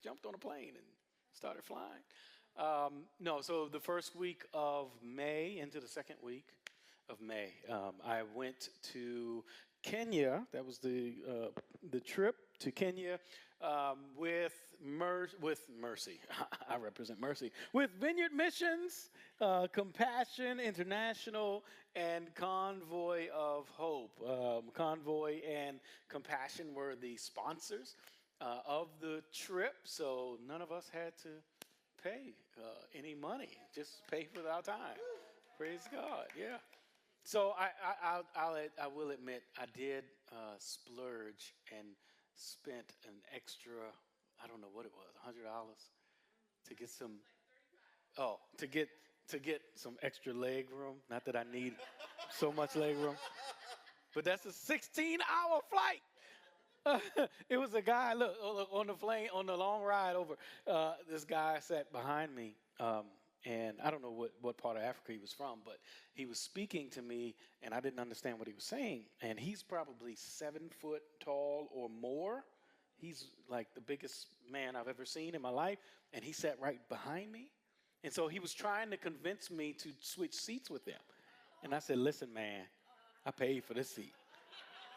jumped on a plane and started flying. No, so the first week of May into the second week of May, I went to Kenya. That was the trip to Kenya with Mercy. I represent Mercy with Vineyard Missions, Compassion International, and Convoy of Hope. Convoy and Compassion were the sponsors of the trip, so none of us had to pay any money. Just pay for our time. Praise God. Yeah. So I will admit I did splurge and spent an extra, I don't know what it was, $100 to get some. Oh, to get some extra leg room. Not that I need so much leg room, but that's a 16-hour flight. It was a guy. Look on the plane on the long ride over. This guy sat behind me, and I don't know what part of Africa he was from, but he was speaking to me, and I didn't understand what he was saying. And he's probably 7 foot tall or more. He's like the biggest man I've ever seen in my life, and he sat right behind me. And so he was trying to convince me to switch seats with him. And I said, "Listen, man, I paid for this seat.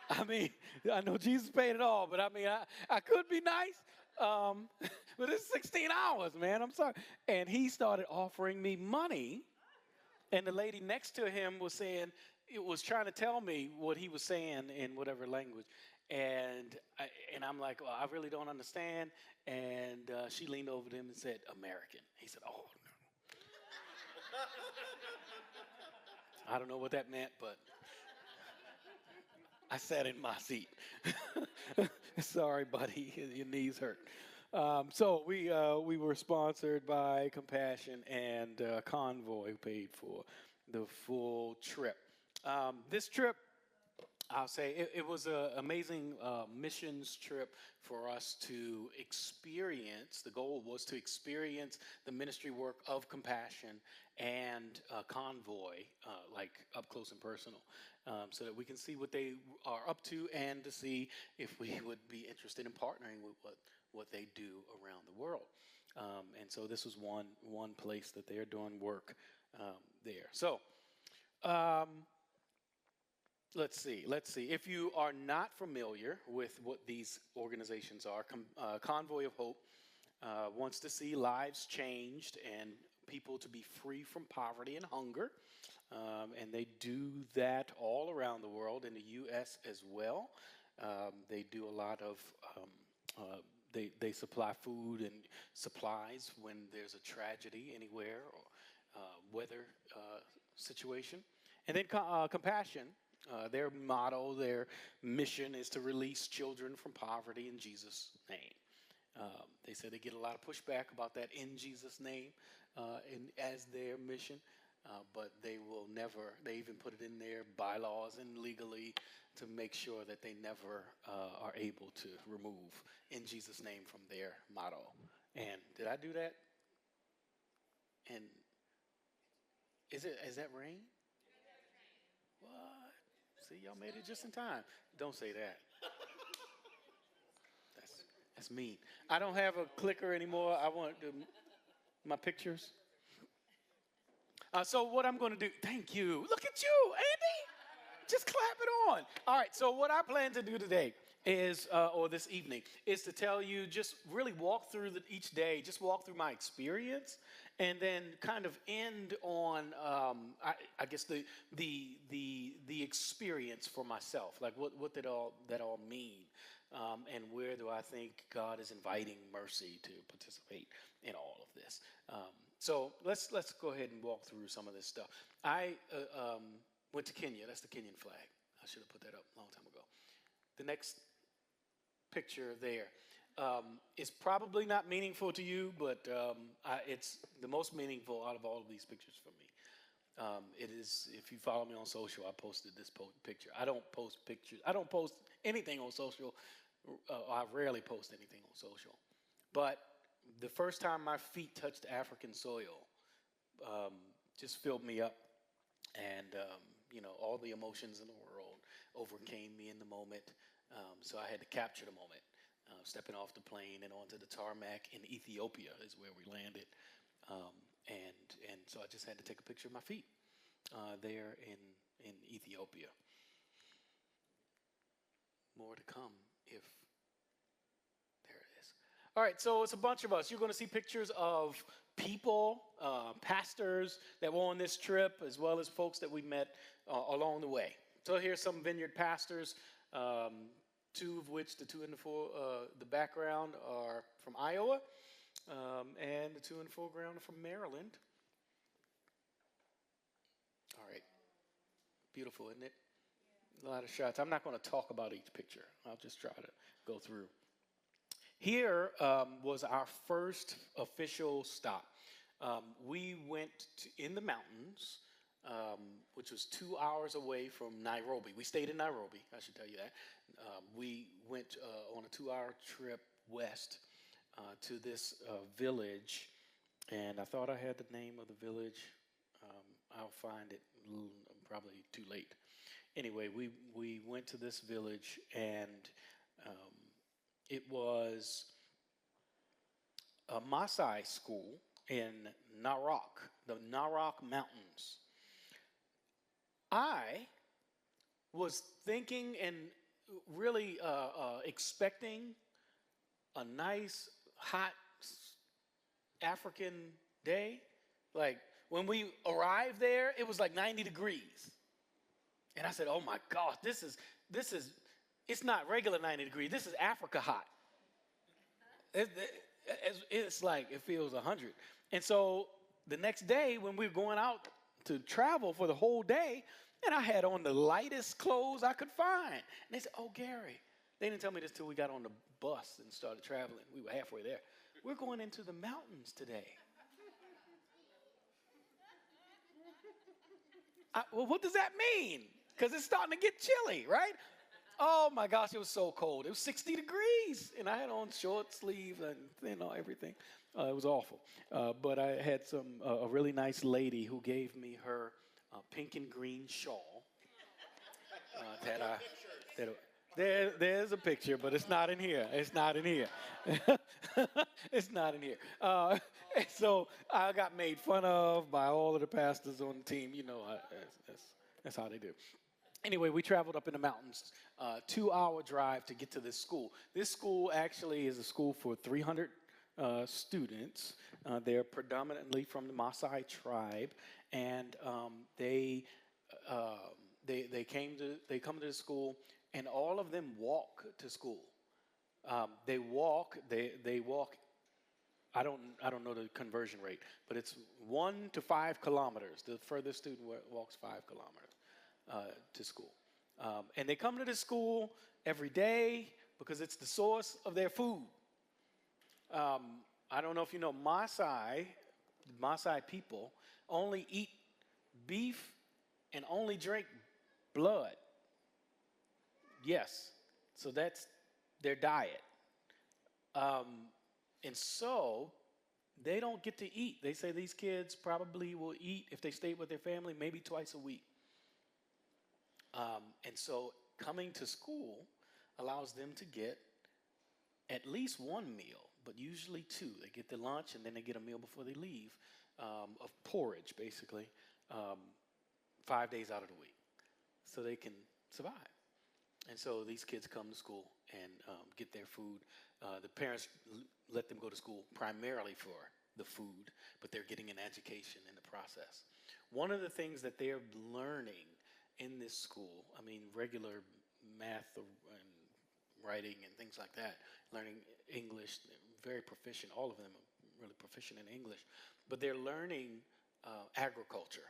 I mean, I know Jesus paid it all, but I mean, I could be nice, but it's 16 hours, man. I'm sorry." And he started offering me money, and the lady next to him was saying, it was trying to tell me what he was saying in whatever language. And I'm like, "Well, I really don't understand." And she leaned over to him and said, "American." He said, "Oh, I don't know what that meant, but I sat in my seat." Sorry, buddy, your knees hurt. So we were sponsored by Compassion and Convoy, who paid for the full trip. This trip, I'll say, it was an amazing missions trip for us to experience. The goal was to experience the ministry work of Compassion and Convoy, like up close and personal, so that we can see what they are up to and to see if we would be interested in partnering with what they do around the world. And so this was one place that they are doing work there. So. Let's see. If you are not familiar with what these organizations are, Convoy of Hope wants to see lives changed and people to be free from poverty and hunger. And they do that all around the world, in the U.S. as well. They do a lot of, they supply food and supplies when there's a tragedy anywhere or weather situation. And then Compassion. Their motto, their mission is to release children from poverty in Jesus' name. They said they get a lot of pushback about that "in Jesus' name" as their mission, but they will never, they even put it in their bylaws and legally to make sure that they never are able to remove "in Jesus' name" from their motto. And did I do that? And is that rain? What? See, y'all made it just in time. Don't say that. That's mean. I don't have a clicker anymore. I want my pictures. So what I'm going to do? Thank you. Look at you, Andy. Just clap it on. All right. So what I plan to do today is, or this evening, is to tell you, just really walk through each day, just walk through my experience, and then kind of end on, I guess the experience for myself, like what did that all mean, and where do I think God is inviting Mercy to participate in all of this. So let's go ahead and walk through some of this stuff. I went to Kenya. That's the Kenyan flag. I should have put that up a long time ago. The next picture there is probably not meaningful to you, but it's the most meaningful out of all of these pictures for me. It is, if you follow me on social, I posted this picture. I don't post pictures. I don't post anything on social. I rarely post anything on social. But the first time my feet touched African soil just filled me up. And, all the emotions in the world overcame me in the moment. So I had to capture the moment stepping off the plane and onto the tarmac in Ethiopia is where we landed. Um, and so I just had to take a picture of my feet there in Ethiopia. More to come if there it is. All right, so it's a bunch of us. You're going to see pictures of people, pastors that were on this trip, as well as folks that we met along the way. So here's some vineyard pastors, two of which, the two in the background, are from Iowa, and the two in the foreground are from Maryland. All right, beautiful, isn't it? A lot of shots. I'm not going to talk about each picture. I'll just try to go through. Here was our first official stop. We went in the mountains, which was 2 hours away from Nairobi. We stayed in Nairobi, I should tell you that. We went on a 2-hour trip west to this village, and I thought I had the name of the village. I'll find it probably too late. Anyway, we went to this village, and it was a Maasai school in Narok, the Narok Mountains. I was thinking and really expecting a nice, hot African day. Like, when we arrived there, it was like 90 degrees. And I said, oh my gosh, this is, it's not regular 90 degrees. This is Africa hot. It's like, it feels 100. And so the next day when we were going out to travel for the whole day, and I had on the lightest clothes I could find. And they said, oh, Gary. They didn't tell me this till we got on the bus and started traveling. We were halfway there. We're going into the mountains today. Well, what does that mean? Because it's starting to get chilly, right? Oh my gosh, it was so cold. It was 60 degrees, and I had on short sleeves and everything. It was awful. But I had a really nice lady who gave me her pink and green shawl. There's a picture, but it's not in here. It's not in here. It's not in here. And so I got made fun of by all of the pastors on the team. You know, that's how they do. Anyway, we traveled up in the mountains, 2-hour drive to get to this school. This school actually is a school for 300 students. They're predominantly from the Maasai tribe, and they come to the school, and all of them walk to school. They walk. I don't know the conversion rate, but it's 1 to 5 kilometers. The furthest student walks 5 kilometers to school. And they come to the school every day because it's the source of their food. I don't know if you know, Maasai people only eat beef and only drink blood. Yes, so that's their diet. And so they don't get to eat. They say these kids probably will eat, if they stay with their family, maybe twice a week. And so coming to school allows them to get at least one meal, but usually two. They get their lunch, and then they get a meal before they leave, of porridge, basically, 5 days out of the week, so they can survive. And so these kids come to school and get their food. The parents let them go to school primarily for the food, but they're getting an education in the process. One of the things that they're learning in this school, I mean, regular math and writing and things like that, learning English, very proficient. All of them are really proficient in English, but they're learning agriculture.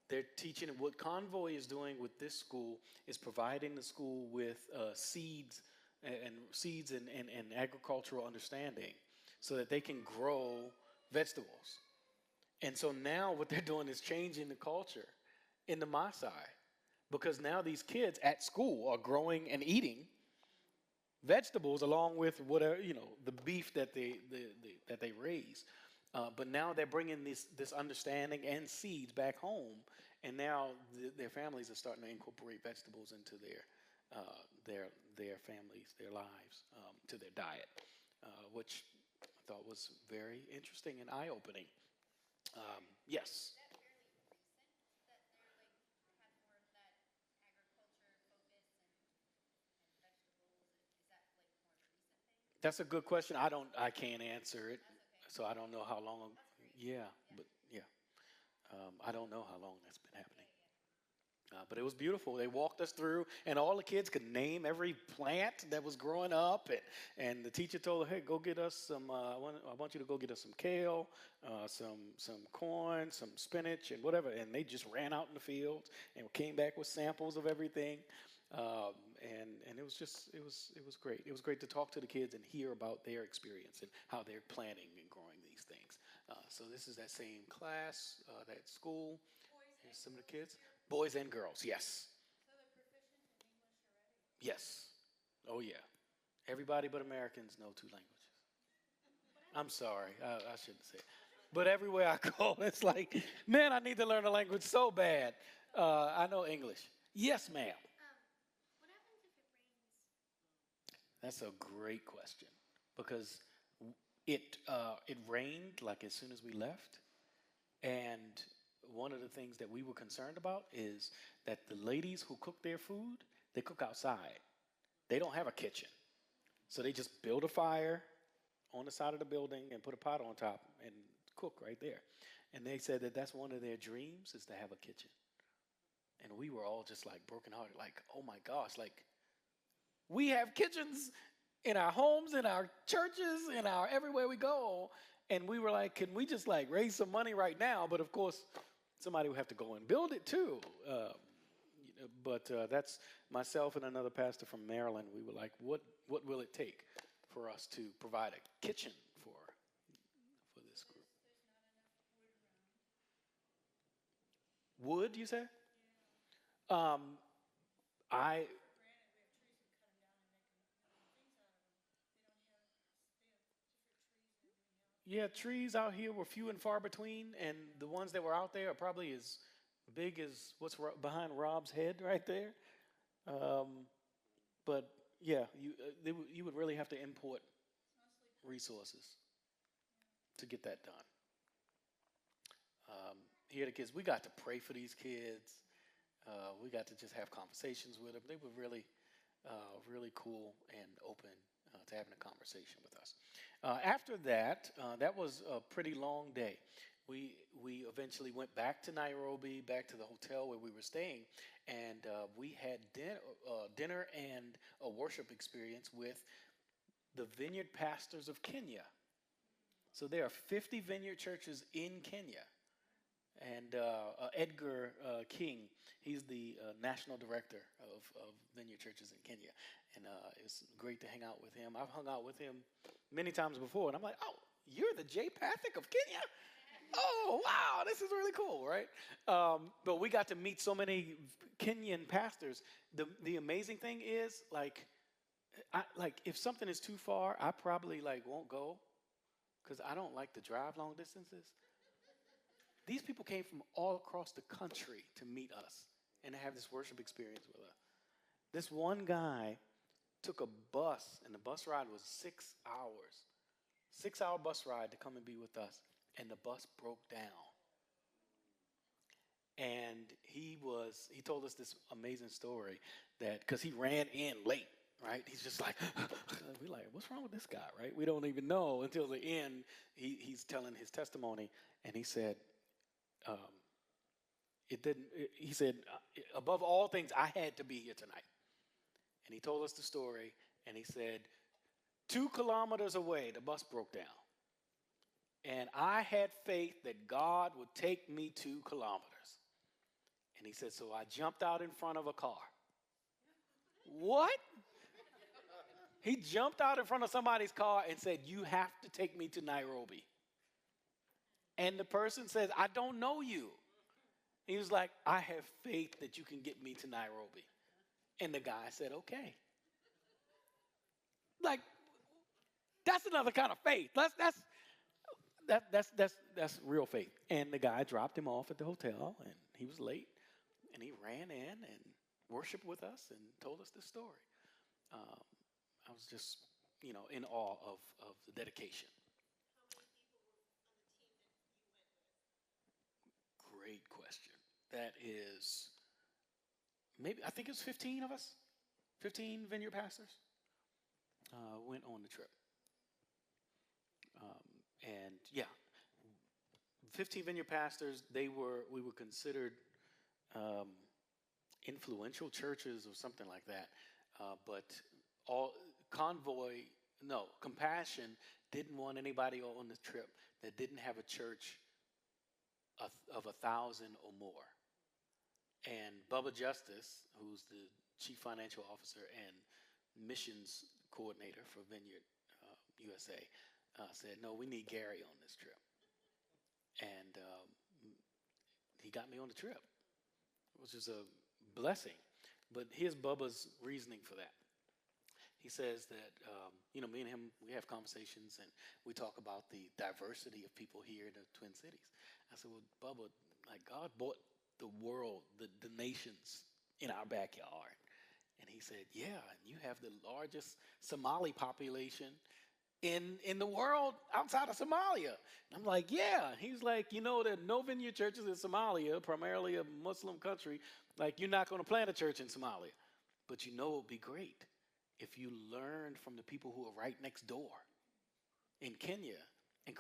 They're teaching what Convoy is doing with this school is providing the school with seeds and agricultural understanding so that they can grow vegetables. And so now what they're doing is changing the culture in the Maasai, because now these kids at school are growing and eating vegetables along with whatever, the beef that they raise. But now they're bringing this understanding and seeds back home, and now their families are starting to incorporate vegetables into their families, their lives, to their diet, which I thought was very interesting and eye opening. Yes. That's a good question. I can't answer it, so I don't know how long. Yeah, but yeah, I don't know how long that's been happening. But it was beautiful. They walked us through, and all the kids could name every plant that was growing up. And the teacher told her, "Hey, go get us some. I want you to go get us some kale, some corn, some spinach, and whatever." And they just ran out in the fields and came back with samples of everything. And it was great. It was great to talk to the kids and hear about their experience and how they're planting and growing these things. So this is that same class, that school. Here's some of the kids. Boys and girls, yes. Yes. Oh, yeah. Everybody but Americans know two languages. I'm sorry. I shouldn't say it. But everywhere I go, it's like, man, I need to learn a language so bad. I know English. Yes, ma'am. That's a great question because it rained like as soon as we left, and one of the things that we were concerned about is that the ladies who cook their food, they cook outside. They don't have a kitchen. So they just build a fire on the side of the building and put a pot on top and cook right there. And they said that that's one of their dreams is to have a kitchen. And we were all just like brokenhearted, like, oh my gosh, like we have kitchens in our homes, in our churches, in our everywhere we go. And we were like, can we just like raise some money right now? But of course, somebody would have to go and build it too. But that's myself and another pastor from Maryland. We were like, what will it take for us to provide a kitchen for this group? Wood, you say? Um, I Yeah, trees out here were few and far between, and the ones that were out there are probably as big as what's behind Rob's head right there. Um, but yeah, you would really have to import resources to get that done. Here, the kids, we got to pray for these kids. We got to just have conversations with them. They were really cool and open to having a conversation with us. After that, that was a pretty long day. We eventually went back to Nairobi, back to the hotel where we were staying, and we had dinner and a worship experience with the vineyard pastors of Kenya. So there are 50 vineyard churches in Kenya. And Edgar King, he's the national director of Vineyard Churches in Kenya. And it's great to hang out with him. I've hung out with him many times before, and I'm like, oh, you're the Jay Pathak of Kenya? Oh, wow, this is really cool, right? But we got to meet so many Kenyan pastors. The amazing thing is, like if something is too far, I probably like won't go because I don't like to drive long distances. These people came from all across the country to meet us and to have this worship experience with us. This one guy took a bus, and the bus ride was 6 hours. 6 hour bus ride to come and be with us. And the bus broke down. And he told us this amazing story that, because he ran in late, right? He's just like, we're like, what's wrong with this guy, right? We don't even know until the end. He's telling his testimony, and he said, um, he said, above all things, I had to be here tonight. And he told us the story, and he said, 2 kilometers away, the bus broke down. And I had faith that God would take me 2 kilometers. And he said, so I jumped out in front of a car. What? He jumped out in front of somebody's car and said, you have to take me to Nairobi. And the person says, I don't know you. He was like, I have faith that you can get me to Nairobi. And the guy said, okay. Like, that's another kind of faith. That's real faith. And the guy dropped him off at the hotel, and he was late, and he ran in and worshiped with us and told us this story. Um, I was just, in awe of the dedication. Great question. That is maybe, I think it's 15 of us, 15 vineyard pastors went on the trip. And yeah, 15 vineyard pastors, we were considered um, influential churches or something like that. But all Convoy, no, Compassion didn't want anybody on the trip that didn't have a church of 1,000 or more. And Bubba Justice, who's the chief financial officer and missions coordinator for Vineyard USA, said, "No, we need Gary on this trip." And he got me on the trip, which is a blessing. But here's Bubba's reasoning for that. He says that, me and him, we have conversations and we talk about the diversity of people here in the Twin Cities. I said, well, Bubba, like God bought the world, the nations in our backyard. And he said, yeah, and you have the largest Somali population in the world outside of Somalia. And I'm like, yeah. He's like, there are no vineyard churches in Somalia, primarily a Muslim country. Like, you're not going to plant a church in Somalia. But it would be great if you learned from the people who are right next door in Kenya and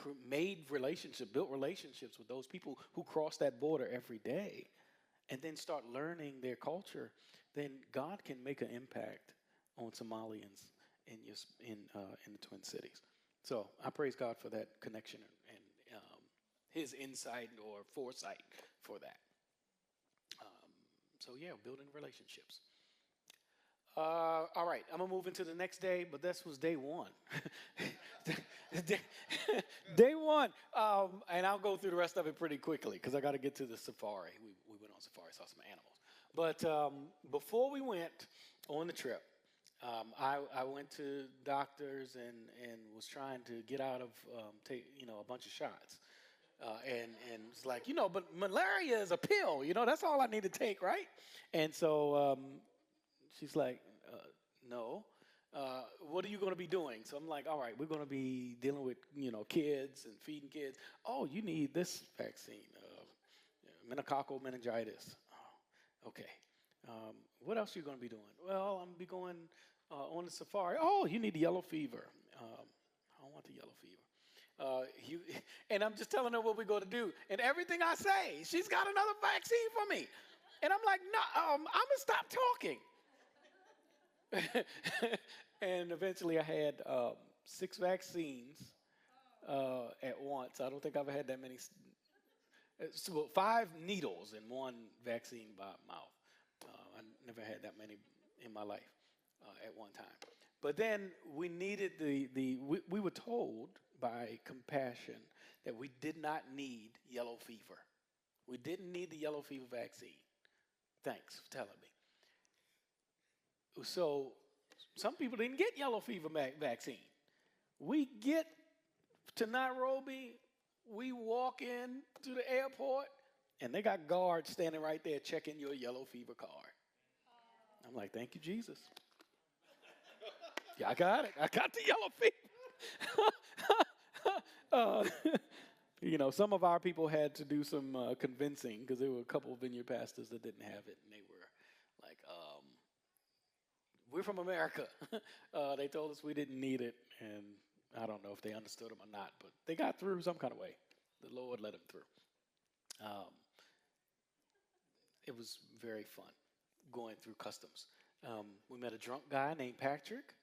built relationships with those people who cross that border every day, and then start learning their culture, then God can make an impact on Somalians in the Twin Cities. So I praise God for that connection and his insight or foresight for that. So yeah, building relationships. All right, I'm gonna move into the next day, but this was day one. Day one, and I'll go through the rest of it pretty quickly because I got to get to the safari. We went on safari, saw some animals. But before we went on the trip, I went to doctors and was trying to get out of a bunch of shots. And it's like, but malaria is a pill, that's all I need to take, right? And so she's like, no. What are you going to be doing? So I'm like, all right, we're going to be dealing with, kids and feeding kids. Oh, you need this vaccine, meningococcal meningitis. Oh, okay. What else are you going to be doing? Well, I'm going to be going on the safari. Oh, you need the yellow fever. I don't want the yellow fever. And I'm just telling her what we're going to do. And everything I say, she's got another vaccine for me. And I'm like, no, I'm going to stop talking. And eventually I had 6 vaccines at once. I don't think I've had that many. 5 needles and 1 vaccine by mouth. I never had that many in my life at one time. But then we needed we were told by Compassion that we did not need yellow fever. We didn't need the yellow fever vaccine. Thanks for telling me. So some people didn't get yellow fever vaccine. We get to Nairobi, we walk in to the airport, and they got guards standing right there checking your yellow fever card. I'm like, thank you, Jesus. Yeah, I got it. I got the yellow fever. Some of our people had to do some convincing because there were a couple of vineyard pastors that didn't have it, and they were like, we're from America. They told us we didn't need it, and I don't know if they understood them or not, but they got through some kind of way. The Lord let them through. It was very fun going through customs. We met a drunk guy named Patrick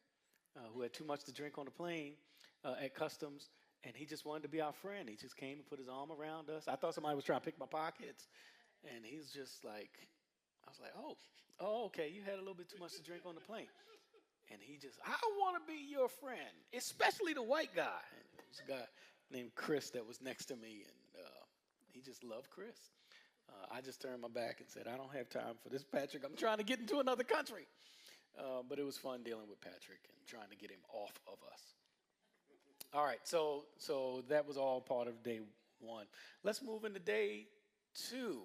who had too much to drink on the plane at customs, and he just wanted to be our friend. He just came and put his arm around us. I thought somebody was trying to pick my pockets, and he's just like, I was like, oh, okay, you had a little bit too much to drink on the plane. And he just, I want to be your friend, especially the white guy. And there was a guy named Chris that was next to me, and he just loved Chris. I just turned my back and said, I don't have time for this, Patrick. I'm trying to get into another country. But it was fun dealing with Patrick and trying to get him off of us. All right, so that was all part of day one. Let's move into day two.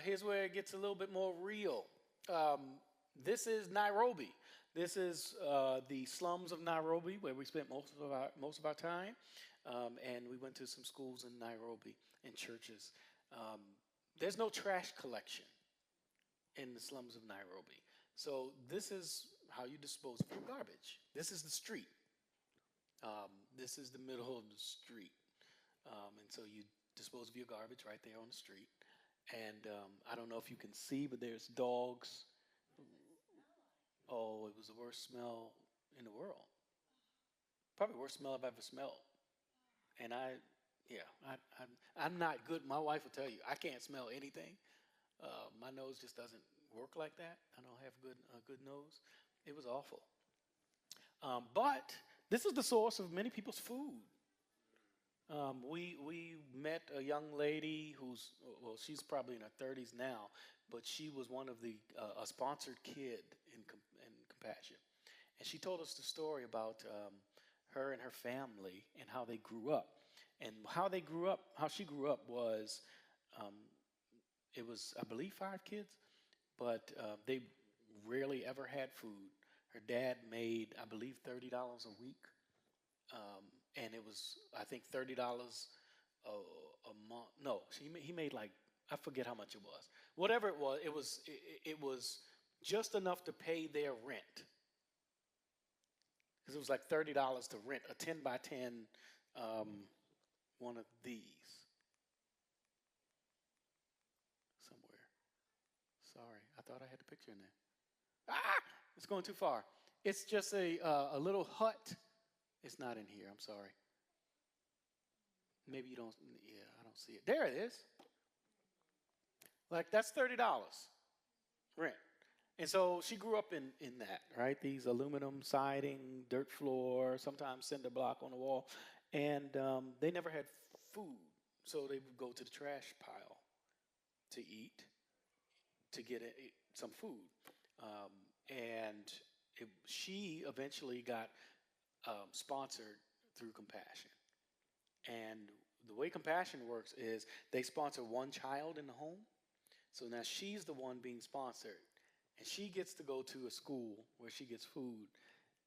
Here's where it gets a little bit more real. Um, this is Nairobi. This is the slums of Nairobi, where we spent most of our time, and we went to some schools in Nairobi and churches. Um, there's no trash collection in the slums of Nairobi, so this is how you dispose of your garbage. This is the street. This is the middle of the street, and so you dispose of your garbage right there on the street. And I don't know if you can see, but there's dogs. Oh, it was the worst smell in the world. Probably the worst smell I've ever smelled. And yeah, I'm not good. My wife will tell you I can't smell anything. My nose just doesn't work like that. I don't have a good nose. It was awful. But this is the source of many people's food. We met a young lady who's, well, she's probably in her 30s now, but she was one of the a sponsored kid in Compassion, and she told us the story about her and her family and how they grew up, and how she grew up was, um, it was, I believe, 5 kids, but they rarely ever had food. Her dad made, I believe, $30 a week, um, and it was, I think, $30 a month. No, he made like, I forget how much it was. Whatever it was, it was just enough to pay their rent, because it was like $30 to rent a 10 by 10, um, one of these somewhere. Sorry, I thought I had the picture in there. Ah, it's going too far. It's just a little hut. It's not in here. I'm sorry. Maybe you don't. Yeah, I don't see it. There it is. Like, that's $30 rent. And so she grew up in that, right? These aluminum siding, dirt floor, sometimes cinder block on the wall, and they never had food, so they would go to the trash pile to eat, to get some food. And she eventually got sponsored through Compassion. And the way Compassion works is they sponsor one child in the home. So now she's the one being sponsored. And she gets to go to a school where she gets food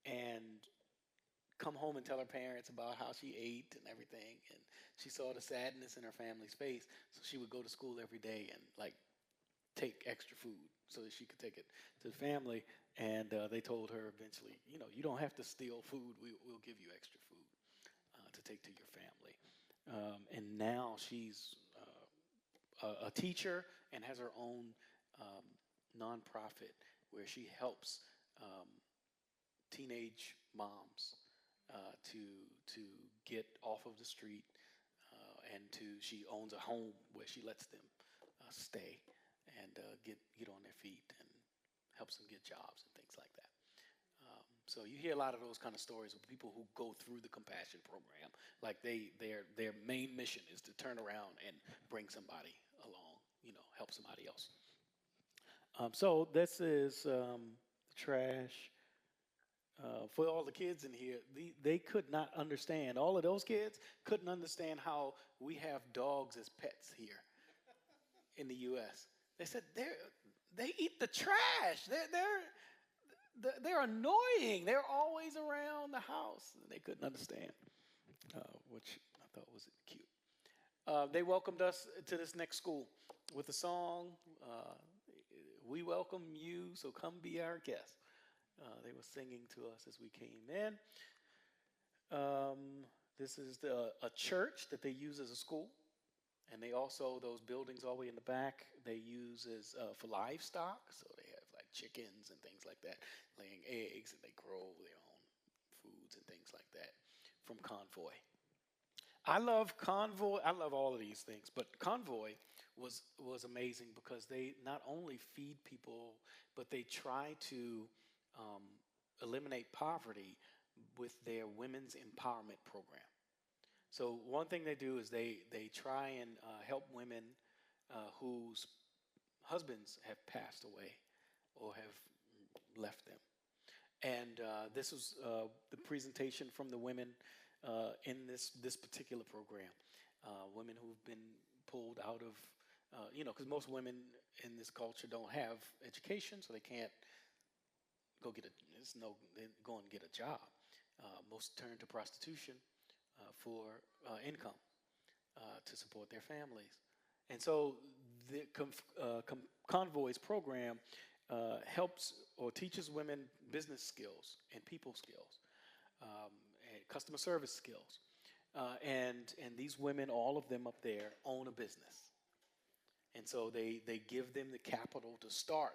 and come home and tell her parents about how she ate and everything. And she saw the sadness in her family's face. So she would go to school every day and, like, take extra food so that she could take it to the family. And they told her eventually, you don't have to steal food. We'll give you extra food to take to your family. And now she's a teacher and has her own um, nonprofit where she helps um, teenage moms to get off of the street, and she owns a home where she lets them stay and get on their feet and helps them get jobs and things like that. So you hear a lot of those kind of stories of people who go through the Compassion program, like their main mission is to turn around and bring somebody along, help somebody else. So this is trash. For all the kids in here, they could not understand. All of those kids couldn't understand how we have dogs as pets here in the U.S. They said they eat the trash. They're annoying. They're always around the house. They couldn't understand, which I thought was cute. They welcomed us to this next school with a song. We welcome you, so come be our guest. They were singing to us as we came in. This is a church that they use as a school. And they also, those buildings all the way in the back, they use as for livestock. So they have like chickens and things like that, laying eggs, and they grow their own foods and things like that from Convoy. I love Convoy. I love all of these things, but Convoy was amazing because they not only feed people, but they try to um, eliminate poverty with their women's empowerment program. So one thing they do is they try and help women whose husbands have passed away or have left them. And this was the presentation from the women in this particular program. Women who've been pulled out of Because most women in this culture don't have education, so they can't go get a, there's no, they go and get a job. Most turn to prostitution for income to support their families. And so the Convoy's program helps or teaches women business skills and people skills, and customer service skills. And these women, all of them up there, own a business. And so they give them the capital to start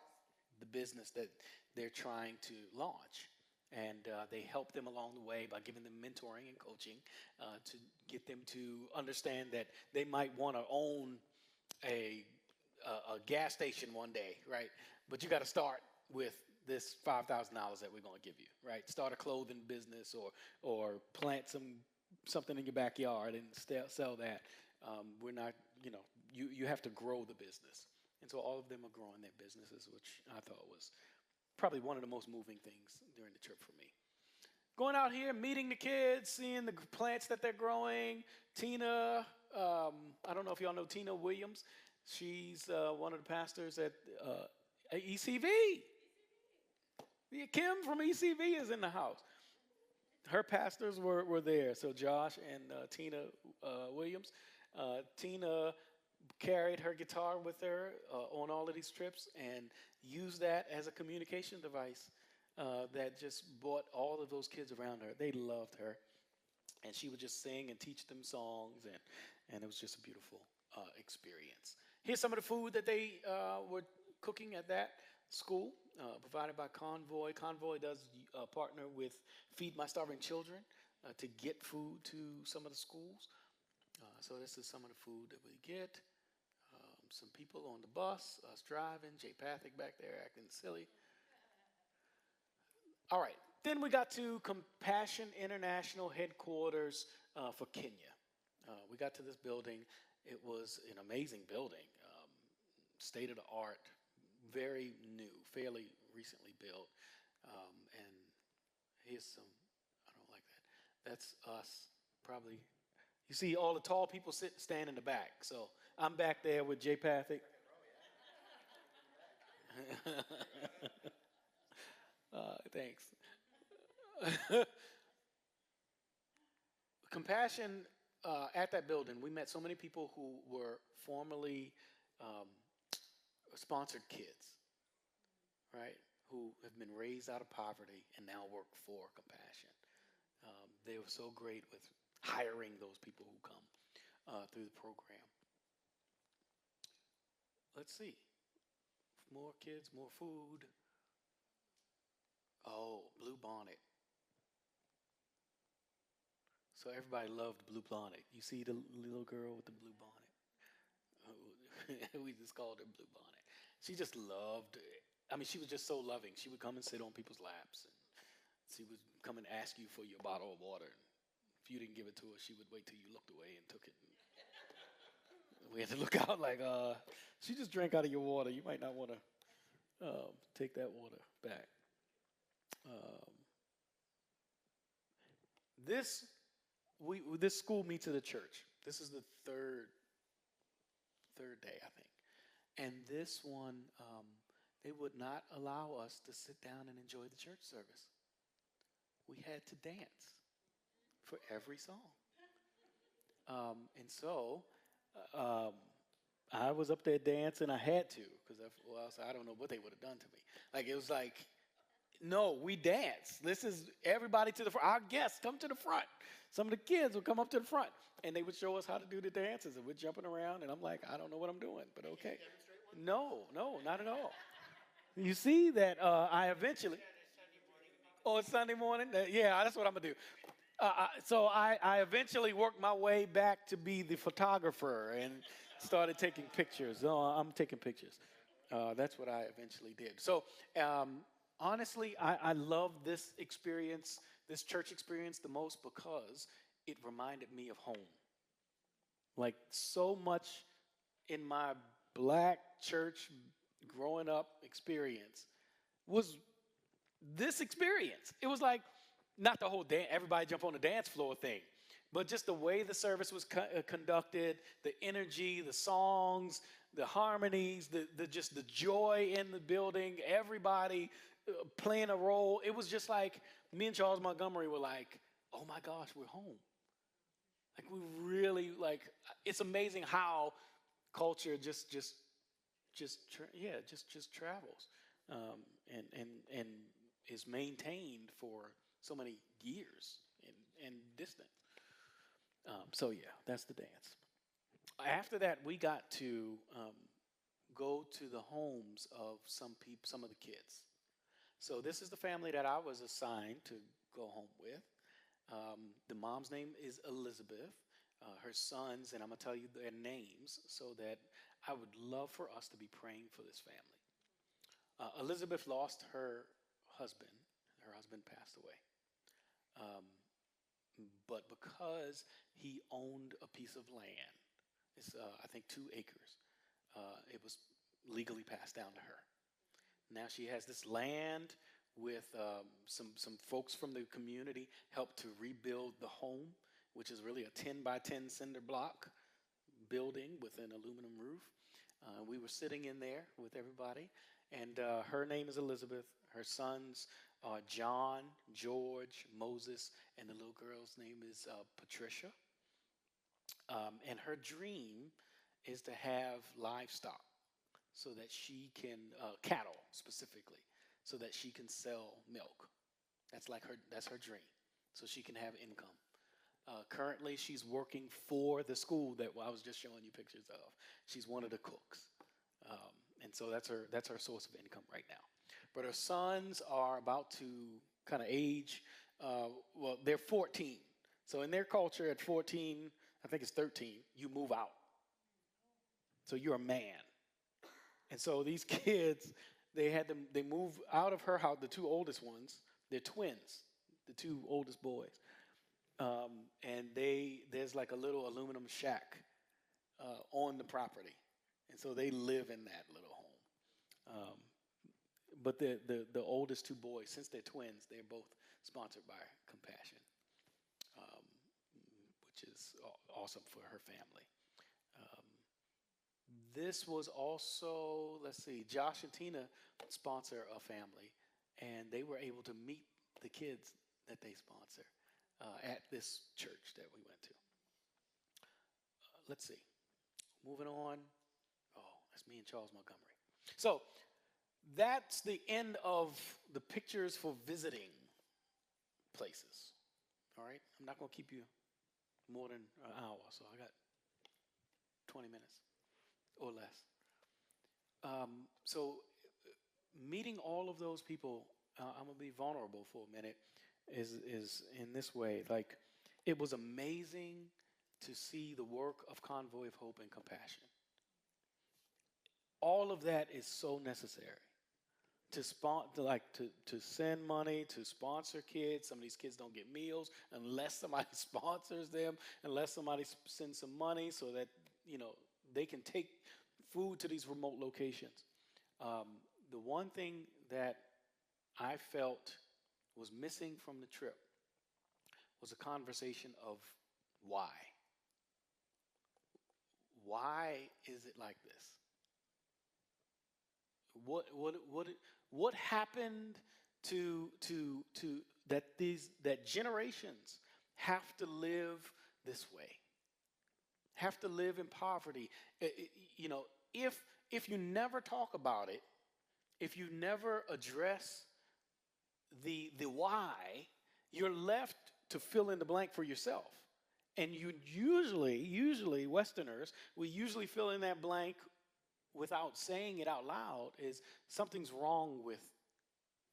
the business that they're trying to launch. And they help them along the way by giving them mentoring and coaching to get them to understand that they might want to own a, a gas station one day, right? But you got to start with this $5,000 that we're going to give you, right? Start a clothing business or plant something in your backyard and sell that. We're not, you have to grow the business. And so all of them are growing their businesses, which I thought was probably one of the most moving things during the trip for me. Going out here, meeting the kids, seeing the plants that they're growing. Tina, I don't know if y'all know Tina Williams. She's one of the pastors at ECV. Yeah, Kim from ECV is in the house. Her pastors were there. So Josh and Tina Williams. Tina carried her guitar with her on all of these trips and used that as a communication device that just brought all of those kids around her. They loved her. And she would just sing and teach them songs, and it was just a beautiful experience. Here's some of the food that they were cooking at that school, provided by Convoy. Convoy does partner with Feed My Starving Children to get food to some of the schools. So this is some of the food that we get. Some people on the bus, us driving, Jay Pathick back there acting silly. All right, then we got to Compassion International headquarters for Kenya. We got to this building. It was an amazing building, state of the art, very new, fairly recently built. And here's some, I don't like that. That's us, probably. You see all the tall people stand in the back. So I'm back there with Jay Pathick. Thanks. Compassion at that building, we met so many people who were formerly sponsored kids, right? Who have been raised out of poverty and now work for Compassion. They were so great with hiring those people who come through the program. Let's see. More kids, more food. Oh, Blue Bonnet. So everybody loved Blue Bonnet. You see the little girl with the blue bonnet? We just called her Blue Bonnet. She just loved it. I mean, she was just so loving. She would come and sit on people's laps, and she would come and ask you for your bottle of water. If you didn't give it to her, she would wait till you looked away and took it. We had to look out like, she just drank out of your water. You might not want to take that water back. This school meets at a church. This is the third day, I think. And this one, they would not allow us to sit down and enjoy the church service. We had to dance for every song. And so I was up there dancing. I had to, because I don't know what they would have done to me. Like, it was like, no, we dance. This is everybody to the front. Our guests come to the front. Some of the kids would come up to the front, and they would show us how to do the dances, and we're jumping around, and I'm like, I don't know what I'm doing, but okay. No, not at all. You see that I eventually... Oh, it's Sunday morning? Yeah, that's what I'm going to do. So I eventually worked my way back to be the photographer and started taking pictures. No, I'm taking pictures. That's what I eventually did. So honestly, I love this experience, this church experience the most because it reminded me of home. Like so much in my black church growing up experience was this experience. It was like, not the whole everybody jump on the dance floor thing, but just the way the service was conducted, the energy, the songs, the harmonies, the just the joy in the building, everybody playing a role. It was just like me and Charles Montgomery were like, oh my gosh, we're home. Like we really like. It's amazing how culture just travels, and is maintained for so many years and distant. So yeah, that's the dance. After that, we got to go to the homes of some people, some of the kids. So this is the family that I was assigned to go home with. The mom's name is Elizabeth. Her sons, and I'm gonna tell you their names so that I would love for us to be praying for this family. Elizabeth lost her husband. Her husband passed away. Um, but because he owned a piece of land, it's I think 2 acres. It was legally passed down to her. Now she has this land with some folks from the community helped to rebuild the home, which is really a 10 by 10 cinder block building with an aluminum roof. We were sitting in there with everybody, and her name is Elizabeth. Her sons are John, George, Moses, and the little girl's name is Patricia. And her dream is to have livestock so that she can, cattle specifically, so that she can sell milk. That's her dream, so she can have income. Currently, she's working for the school that I was just showing you pictures of. She's one of the cooks, and so that's her source of income right now. But her sons are about to kind of age. Well, they're 14. So in their culture, at 14, I think it's 13, you move out. So you're a man. And so these kids, they move out of her house. The 2 oldest ones, they're twins, the 2 oldest boys. And there's like a little aluminum shack on the property, and so they live in that little home. But the oldest 2 boys, since they're twins, they're both sponsored by Compassion, um, which is awesome for her family. Um, this was also, let's see, Josh and Tina sponsor a family, and they were able to meet the kids that they sponsor at this church that we went to. Let's see. Moving on. Oh, that's me and Charles Montgomery. So that's the end of the pictures for visiting places. All right? I'm not going to keep you more than an hour, so I got 20 minutes or less. So meeting all of those people, I'm going to be vulnerable for a minute, is in this way. Like, it was amazing to see the work of Convoy of Hope and Compassion. All of that is so necessary. To send money, to sponsor kids. Some of these kids don't get meals unless somebody sponsors them, unless somebody sends some money so that, they can take food to these remote locations. The one thing that I felt was missing from the trip was a conversation of why. Why is it like this? What happened to that generations have to live this way, have to live in poverty? If you never talk about it, if you never address the why, you're left to fill in the blank for yourself. And you usually Westerners, we usually fill in that blank without saying it out loud, is something's wrong with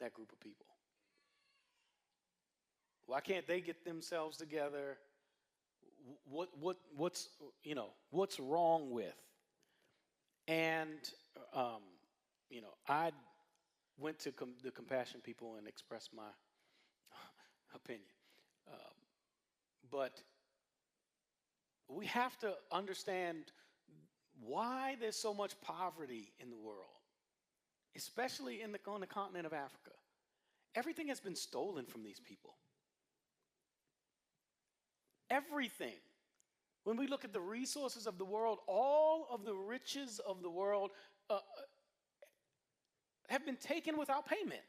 that group of people. Why can't they get themselves together? What's wrong with? And I went to the Compassion people and expressed my opinion. But we have to understand why there's so much poverty in the world, especially on the continent of Africa. Everything has been stolen from these people. Everything. When we look at the resources of the world, all of the riches of the world uh, have been taken without payment.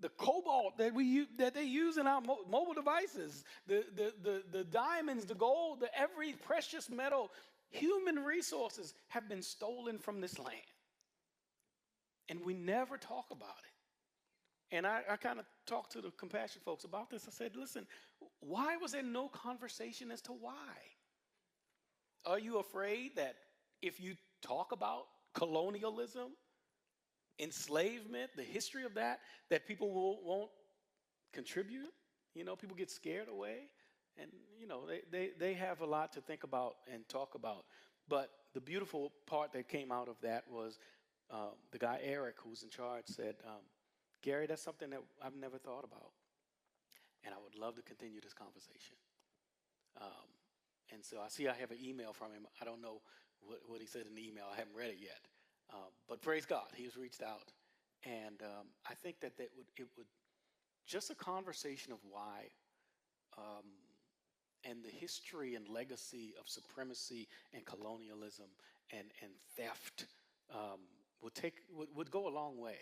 The cobalt that they use in our mobile devices, the diamonds, the gold, every precious metal, human resources have been stolen from this land. And we never talk about it. And I kind of talked to the compassion folks about this. I said, listen, why was there no conversation as to why? Are you afraid that if you talk about colonialism, enslavement, the history of that people won't contribute? You know, people get scared away. And, you know, they have a lot to think about and talk about. But the beautiful part that came out of that was the guy, Eric, who's in charge, said, Gary, that's something that I've never thought about. And I would love to continue this conversation. And so I have an email from him. I don't know what he said in the email. I haven't read it yet. But praise God, he has reached out. And I think that it would just a conversation of why and the history and legacy of supremacy and colonialism and theft would go a long way.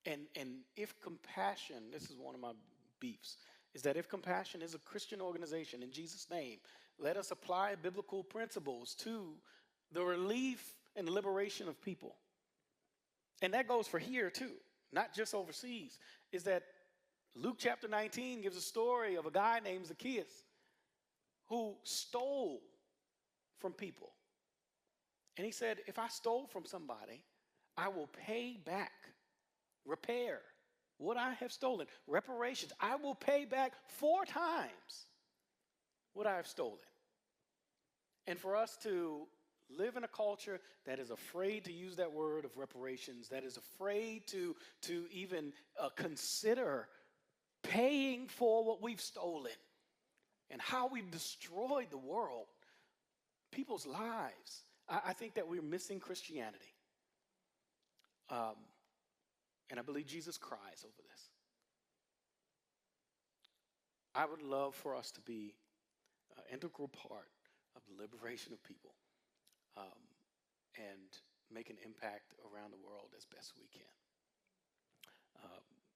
And if compassion, this is one of my beefs, is that if compassion is a Christian organization, in Jesus' name, let us apply biblical principles to the relief and liberation of people. And that goes for here too, not just overseas, is that Luke chapter 19 gives a story of a guy named Zacchaeus who stole from people. And he said, if I stole from somebody, I will pay back, repair what I have stolen, reparations. I will pay back 4 times what I have stolen. And for us to live in a culture that is afraid to use that word of reparations, that is afraid to even consider paying for what we've stolen and how we've destroyed the world, people's lives, I think that we're missing Christianity. And I believe Jesus cries over this. I would love for us to be an integral part of the liberation of people and make an impact around the world as best we can.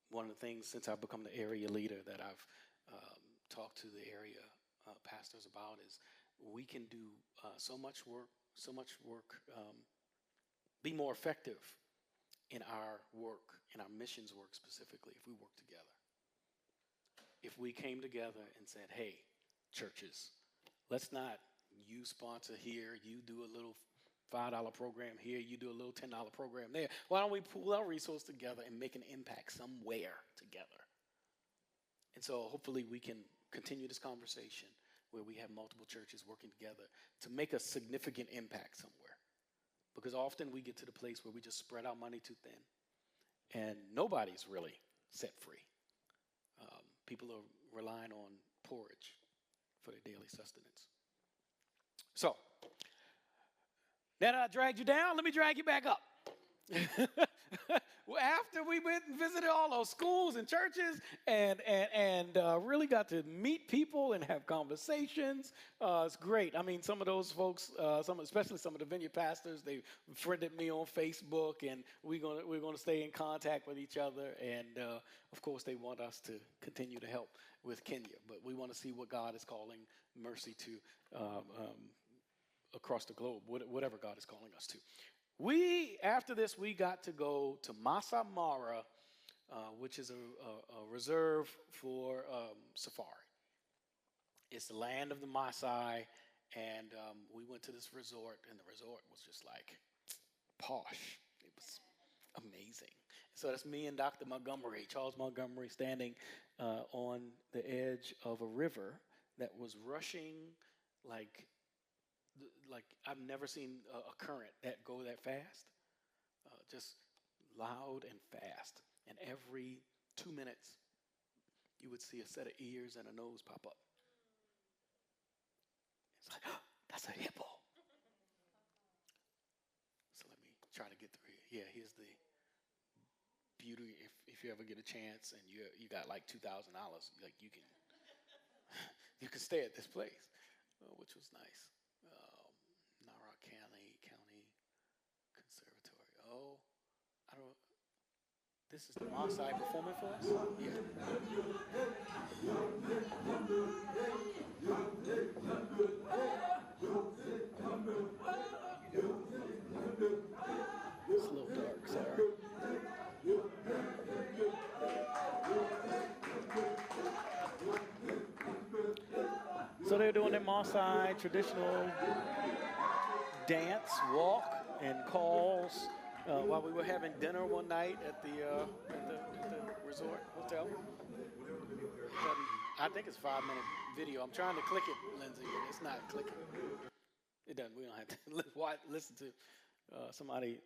One of the things since I've become the area leader that I've talked to the area pastors about is we can do so much work, be more effective in our work, in our missions work specifically, if we work together. If we came together and said, hey, churches, let's not you sponsor here, you do a little $5 program here, you do a little $10 program there. Why don't we pool our resources together and make an impact somewhere together? And so hopefully we can continue this conversation where we have multiple churches working together to make a significant impact somewhere. Because often we get to the place where we just spread our money too thin and nobody's really set free. People are relying on porridge for their daily sustenance. So, now that I dragged you down, let me drag you back up. After we went and visited all those schools and churches and really got to meet people and have conversations, it's great. I mean, some of those folks, especially some of the vineyard pastors, they friended me on Facebook, and we're gonna stay in contact with each other. And of course, they want us to continue to help with Kenya, but we want to see what God is calling Mercy to across the globe, whatever God is calling us to. After this, we got to go to Masai Mara, which is a reserve for safari. It's the land of the Maasai, and we went to this resort, and the resort was just like posh. It was amazing. So that's me and Dr. Montgomery, Charles Montgomery, standing on the edge of a river that was rushing like I've never seen a current that go that fast, just loud and fast. And every 2 minutes, you would see a set of ears and a nose pop up. It's like, oh, that's a hippo. So let me try to get through here. Yeah, here's the beauty. If you ever get a chance and you got like $2,000, like you can stay at this place. which was nice. Nara County Conservatory. Oh, I don't. This is the Maasai performing for us. Yeah. It's a little dark. Sorry. So they're doing their Maasai traditional dance, walk, and calls while we were having dinner one night at the resort hotel. I think it's a 5 minute video. I'm trying to click it, Lindsay, and it's not clicking. It doesn't. We don't have to listen to somebody.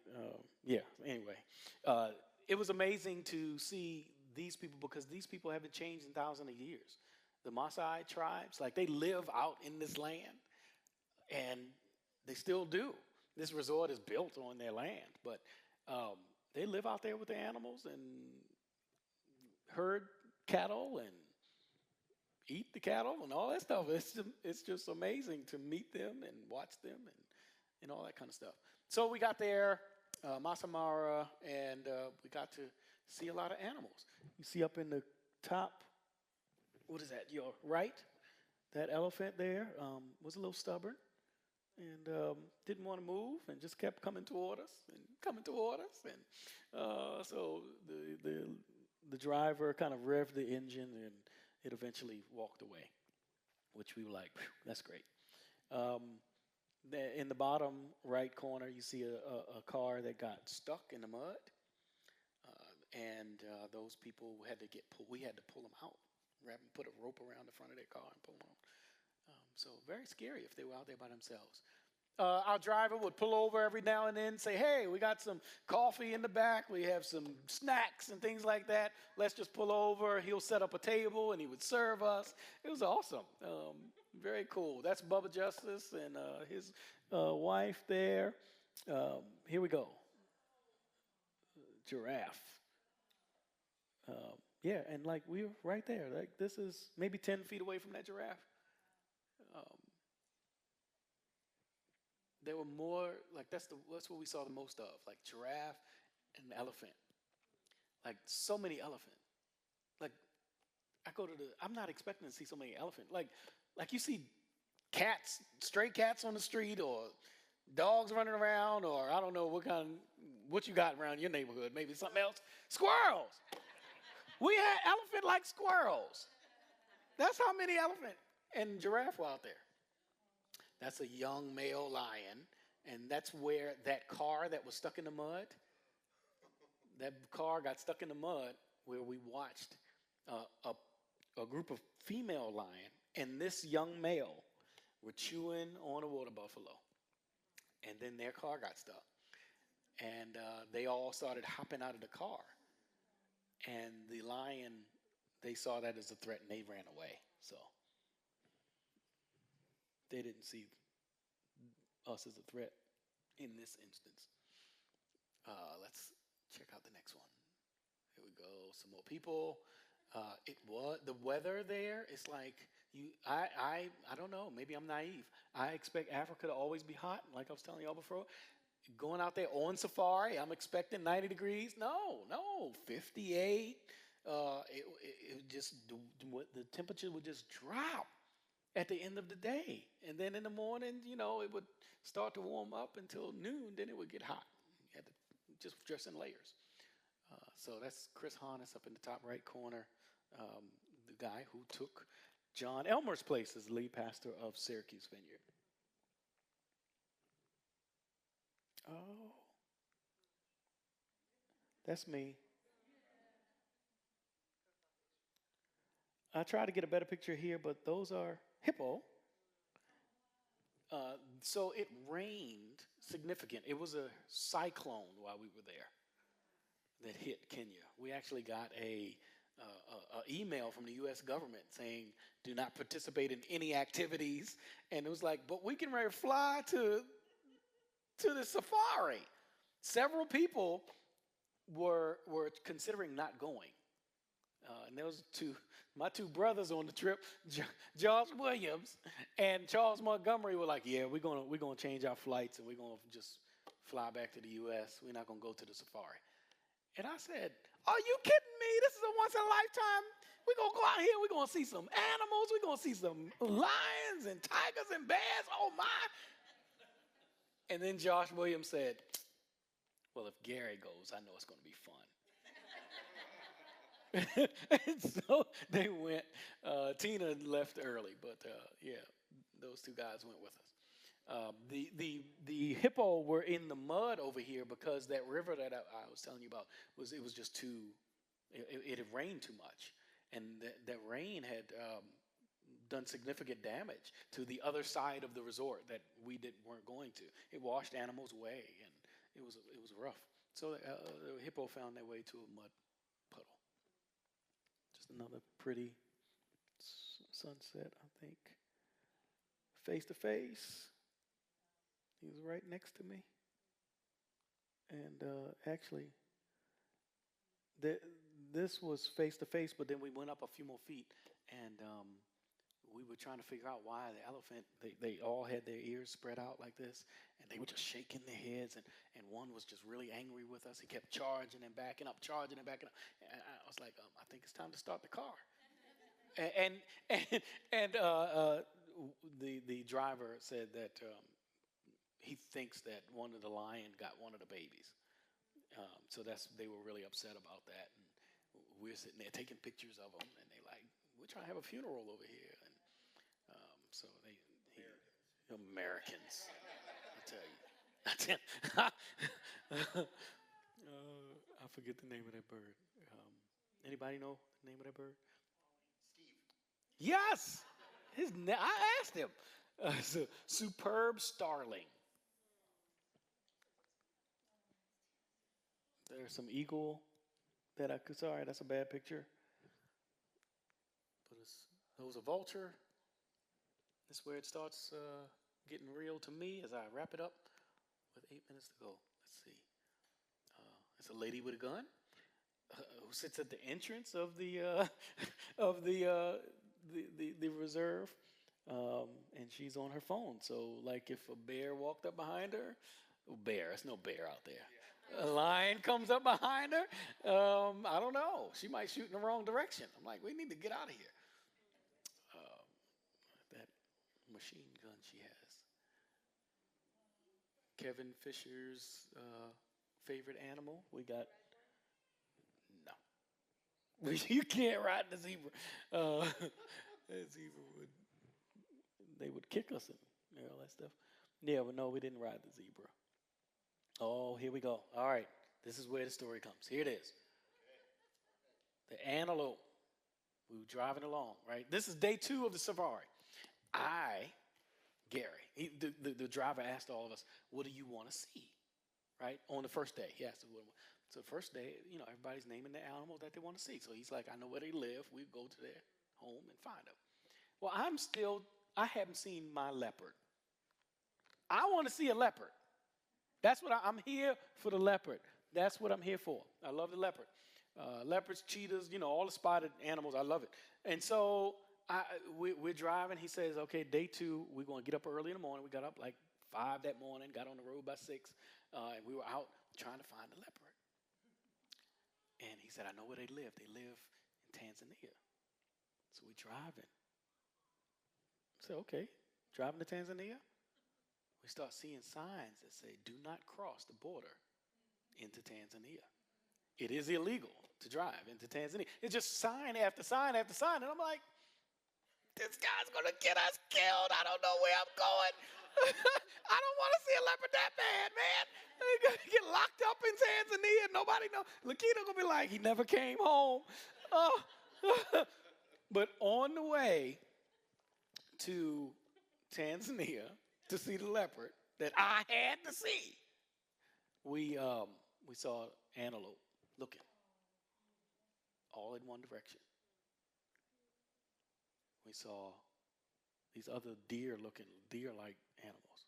Yeah. Anyway, uh, it was amazing to see these people because these people haven't changed in thousands of years. The Maasai tribes, like they live out in this land, and they still do. This resort is built on their land, but um, they live out there with the animals and herd cattle and eat the cattle and all that stuff. It's just amazing to meet them and watch them and all that kind of stuff. So we got there, Masamara, and we got to see a lot of animals. You see up in the top, what is that? Your right, that elephant there was a little stubborn and didn't want to move and just kept coming toward us and coming toward us. And so the driver kind of revved the engine and it eventually walked away, which we were like, that's great. In the bottom right corner, you see a car that got stuck in the mud, and those people had to get pulled. We had to pull them out, put a rope around the front of their car and pull them out. So very scary if they were out there by themselves. Our driver would pull over every now and then, say, hey, we got some coffee in the back. We have some snacks and things like that. Let's just pull over. He'll set up a table, and he would serve us. It was awesome. Very cool. That's Bubba Justice and his wife there. Here we go. Giraffe. Yeah, and like we were right there. Like this is maybe 10 feet away from that giraffe. Um, there were more like that's what we saw the most of, like giraffe and elephant. Like so many elephant. Like I'm not expecting to see so many elephant. Like you see cats, stray cats on the street or dogs running around or I don't know what you got around your neighborhood, maybe something else. Squirrels. We had elephant like squirrels. That's how many elephant and giraffe were out there. That's a young male lion, and that's where that car that was stuck in the mud, that car got stuck in the mud where we watched a group of female lion and this young male were chewing on a water buffalo. And then their car got stuck. And they all started hopping out of the car. And the lion, they saw that as a threat and they ran away. So they didn't see us as a threat in this instance. Let's check out the next one. Here we go. Some more people. It was the weather there. It's like I don't know. Maybe I'm naive. I expect Africa to always be hot, like I was telling y'all before. Going out there on safari, I'm expecting 90 degrees. No, 58. It just the temperature would just drop at the end of the day, and then in the morning, it would start to warm up until noon. Then it would get hot. You had to just dress in layers. So that's Chris Harness up in the top right corner, the guy who took John Elmer's place as lead pastor of Syracuse Vineyard. Oh, that's me. I tried to get a better picture here, but those are hippo. So it rained significant. It was a cyclone while we were there that hit Kenya. We actually got a email from the U.S. government saying, "Do not participate in any activities." And it was like, "But we can ready to fly to the safari." Several people were considering not going, and there was My two brothers on the trip, Josh Williams and Charles Montgomery, were like, "Yeah, we're gonna change our flights and we're gonna just fly back to the U.S. We're not gonna go to the safari." And I said, "Are you kidding me? This is a once in a lifetime. We're gonna go out here. We're gonna see some animals. We're gonna see some lions and tigers and bears. Oh my!" And then Josh Williams said, "Well, if Gary goes, I know it's gonna be fun." And so they went. Tina left early, but yeah, those two guys went with us. The hippo were in the mud over here because that river that I was telling you about was just too. It had rained too much, and that rain had done significant damage to the other side of the resort that weren't going to. It washed animals away, and it was rough. So the hippo found their way to a mud puddle. Just another pretty sunset, I think. Face to face. He was right next to me. And actually, this was face to face, but then we went up a few more feet, and we were trying to figure out why the elephant, they all had their ears spread out like this, and they were just shaking their heads, and one was just really angry with us. He kept charging and backing up, charging and backing up. And I was like, I think it's time to start the car. The driver said that he thinks that one of the lion got one of the babies. So they were really upset about that. And we're sitting there taking pictures of them, and they like, we're trying to have a funeral over here. And so Americans, I tell you. I forget the name of that bird. Anybody know the name of that bird? Yes, I asked him. It's a superb starling. There's some eagle that I could. Sorry, that's a bad picture. But there was a vulture. This is where it starts getting real to me as I wrap it up with 8 minutes to go. Let's see. It's a lady with a gun who sits at the entrance of the of the reserve, and she's on her phone. So, like, if a bear walked up behind her, there's no bear out there. A lion comes up behind her. I don't know. She might shoot in the wrong direction. I'm like, we need to get out of here. That machine gun she has. Kevin Fisher's favorite animal. We got no. You can't ride the zebra. That zebra would kick us and all that stuff. Yeah, but no, we didn't ride the zebra. Oh, here we go. All right, this is where the story comes. Here it is. The antelope. We were driving along, right? This is day 2 of the safari. Gary, the driver asked all of us, "What do you want to see?" Right? On the first day, he asked us, so the first day, everybody's naming the animal that they want to see. So he's like, "I know where they live. We go to their home and find them." Well, I haven't seen my leopard. I want to see a leopard. That's what I'm here for, the leopard. That's what I'm here for. I love the leopard. Leopards, cheetahs, all the spotted animals. I love it. And so we're driving. He says, okay, day 2, we're going to get up early in the morning. We got up like 5 that morning, got on the road by 6, and we were out trying to find the leopard. And he said, I know where they live. They live in Tanzania. So we're driving. I said, okay, driving to Tanzania. We start seeing signs that say, do not cross the border into Tanzania. It is illegal to drive into Tanzania. It's just sign after sign after sign. And I'm like, this guy's going to get us killed. I don't know where I'm going. I don't want to see a leopard that bad, man. They're going to get locked up in Tanzania. Nobody knows. Lakita going to be like, he never came home. Oh. But on the way to Tanzania to see the leopard that I had to see, we saw antelope looking all in one direction. We saw these other deer-like animals,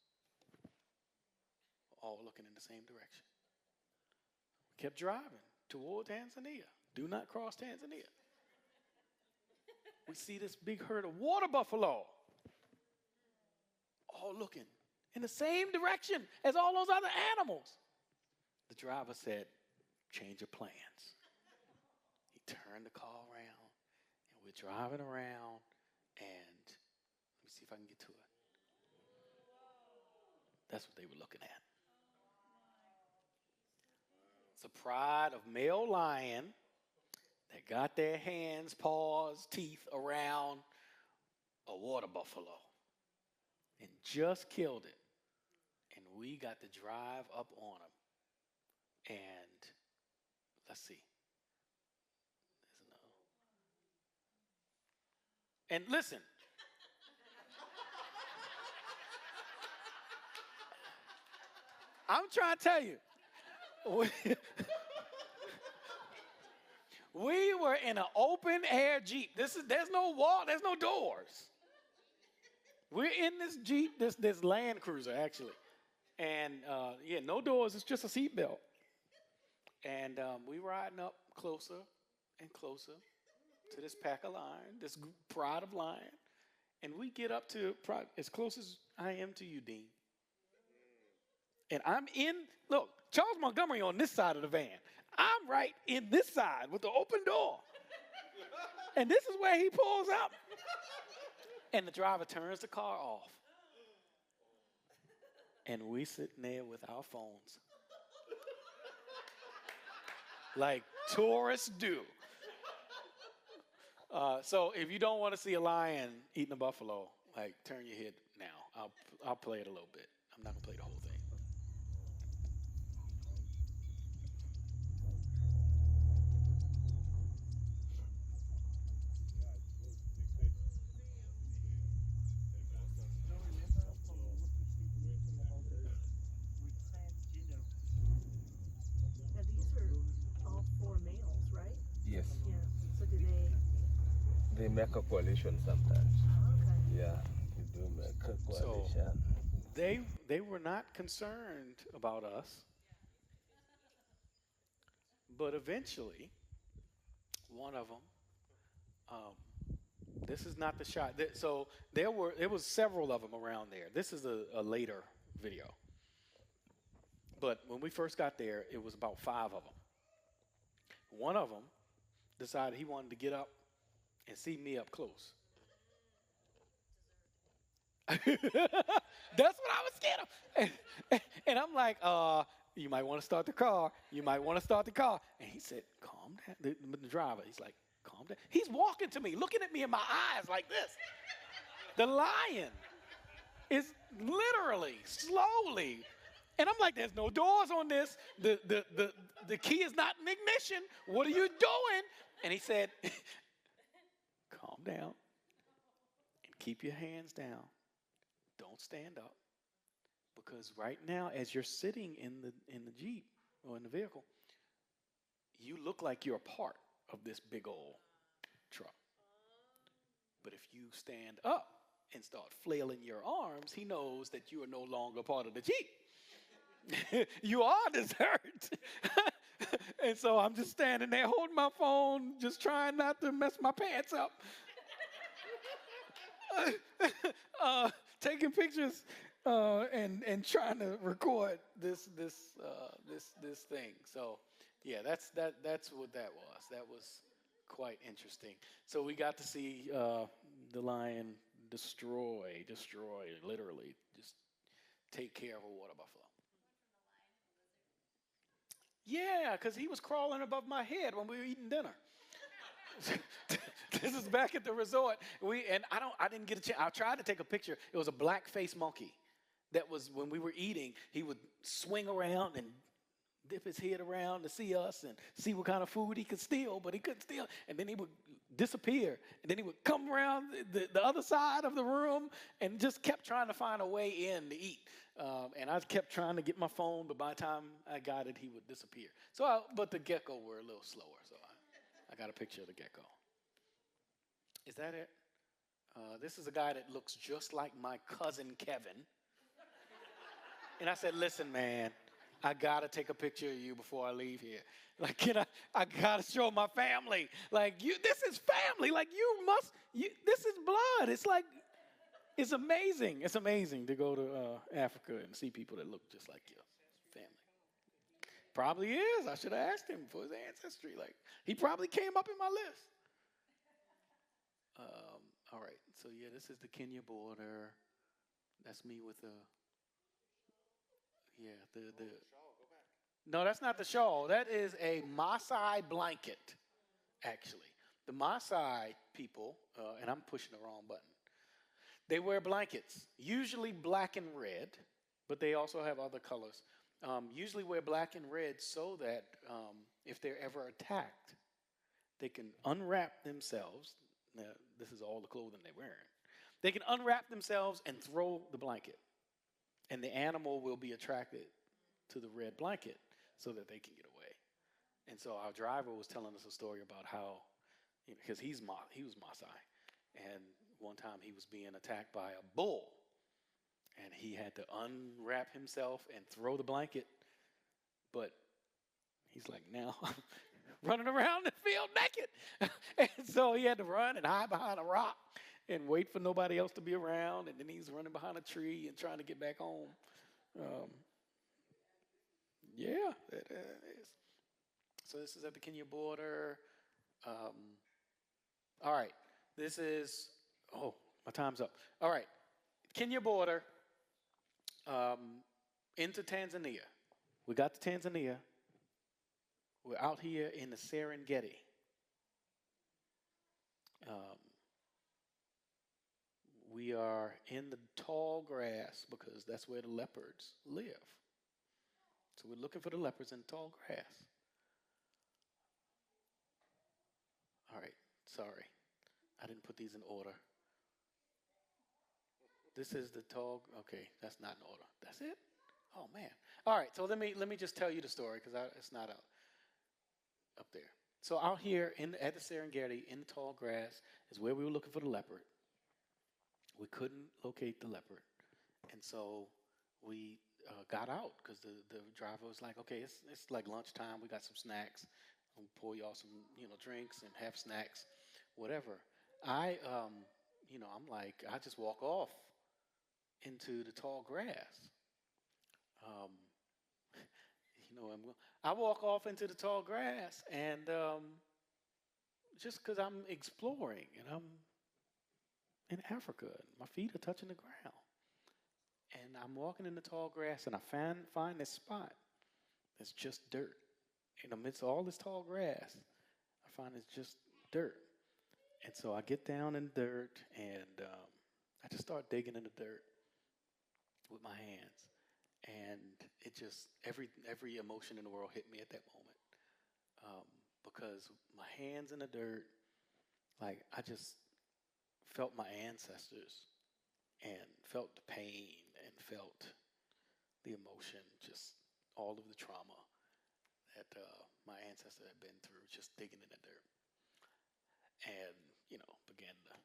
all looking in the same direction. We kept driving toward Tanzania. Do not cross Tanzania. we see this big herd of water buffalo all looking in the same direction as all those other animals. The driver said, change your plans. He turned the car around, and we're driving around, and let me see if I can get to it. That's what they were looking at. It's a pride of male lion that got their hands, paws, teeth around a water buffalo and just killed it. And we got to drive up on them. And let's see. There's another. And listen. I'm trying to tell you. We were in an open air Jeep. There's no wall, there's no doors. We're in this Jeep, this Land Cruiser actually. And no doors, it's just a seatbelt. And we riding up closer and closer to this pack of lion, this pride of lion. And we get up to as close as I am to you, Dean. And look, Charles Montgomery on this side of the van. I'm right in this side with the open door. And this is where he pulls up. And the driver turns the car off. And we sitting there with our phones. Like tourists do. So if you don't want to see a lion eating a buffalo, like turn your head now. I'll play it a little bit. I'm not going to play the whole thing. Yes. Yeah. So do they? They make a coalition sometimes. Okay. Yeah, they do make a coalition. So they were not concerned about us, but eventually, one of them. This is not the shot. So there was several of them around there. This is a later video. But when we first got there, it was about 5 of them. One of them decided he wanted to get up and see me up close. That's what I was scared of. And I'm like, you might want to start the car. You might want to start the car. And he said, calm down. The driver, he's like, calm down. He's walking to me, looking at me in my eyes like this. The lion is literally, slowly. And I'm like, there's no doors on this. The key is not in ignition. What are you doing? And he said, calm down and keep your hands down. Don't stand up. Because right now, as you're sitting in the Jeep or in the vehicle, you look like you're a part of this big old truck. But if you stand up and start flailing your arms, he knows that you are no longer part of the Jeep. You are dessert. And so I'm just standing there holding my phone, just trying not to mess my pants up. Taking pictures and trying to record this thing. So yeah, that's what that was. That was quite interesting. So we got to see the lion destroy, literally, just take care of a water buffalo. Yeah, because he was crawling above my head when we were eating dinner. This is back at the resort. I didn't get a chance. I tried to take a picture. It was a black-faced monkey. That was when we were eating. He would swing around and dip his head around to see us and see what kind of food he could steal, but he couldn't steal. And then he would disappear. And then he would come around the other side of the room and just kept trying to find a way in to eat. And I kept trying to get my phone, but by the time I got it, he would disappear. But the gecko were a little slower, so I got a picture of the gecko. Is that it? This is a guy that looks just like my cousin Kevin. And I said, listen, man, I gotta take a picture of you before I leave here. Like, I gotta show my family. Like, this is family. Like, this is blood. It's like, it's amazing. It's amazing to go to Africa and see people that look just like your family. Probably is. I should have asked him for his ancestry. Like, he probably came up in my list. All right. So yeah, this is the Kenya border. That's me with the the. No, that's not the shawl. That is a Maasai blanket, actually. The Maasai people, and I'm pushing the wrong button. They wear blankets, usually black and red, but they also have other colors. Usually wear black and red so that if they're ever attacked, they can unwrap themselves. Now, this is all the clothing they're wearing. They can unwrap themselves and throw the blanket, and the animal will be attracted to the red blanket so that they can get away. And so our driver was telling us a story about how, because he was Maasai, and one time he was being attacked by a bull, and he had to unwrap himself and throw the blanket, but he's like, now running around the field naked. And so he had to run and hide behind a rock and wait for nobody else to be around, and then he's running behind a tree and trying to get back home. Yeah, it is. So this is at the Kenya border. All right, this is, my time's up. All right, Kenya border into Tanzania. We got to Tanzania. We're out here in the Serengeti. We are in the tall grass because that's where the leopards live. So we're looking for the leopards in the tall grass. All right, sorry. I didn't put these in order. This is the tall, okay, that's not in order. That's it? Oh, man. All right, so let me just tell you the story because it's not up there. So out here at the Serengeti, in the tall grass, is where we were looking for the leopard. We couldn't locate the leopard. And so we got out because the driver was like, okay, it's like lunchtime. We got some snacks. I'll pour y'all some, drinks and have snacks, whatever. I'm like, I just walk off into the tall grass. I walk off into the tall grass, and just because I'm exploring, and I'm in Africa, and my feet are touching the ground, and I'm walking in the tall grass, and I find this spot that's just dirt. And amidst all this tall grass, I find it's just dirt. And so I get down in the dirt, and I just start digging in the dirt with my hands. And it just, every emotion in the world hit me at that moment. Because my hands in the dirt, like I just felt my ancestors and felt the pain and felt the emotion, just all of the trauma that my ancestor had been through, just digging in the dirt. And, began to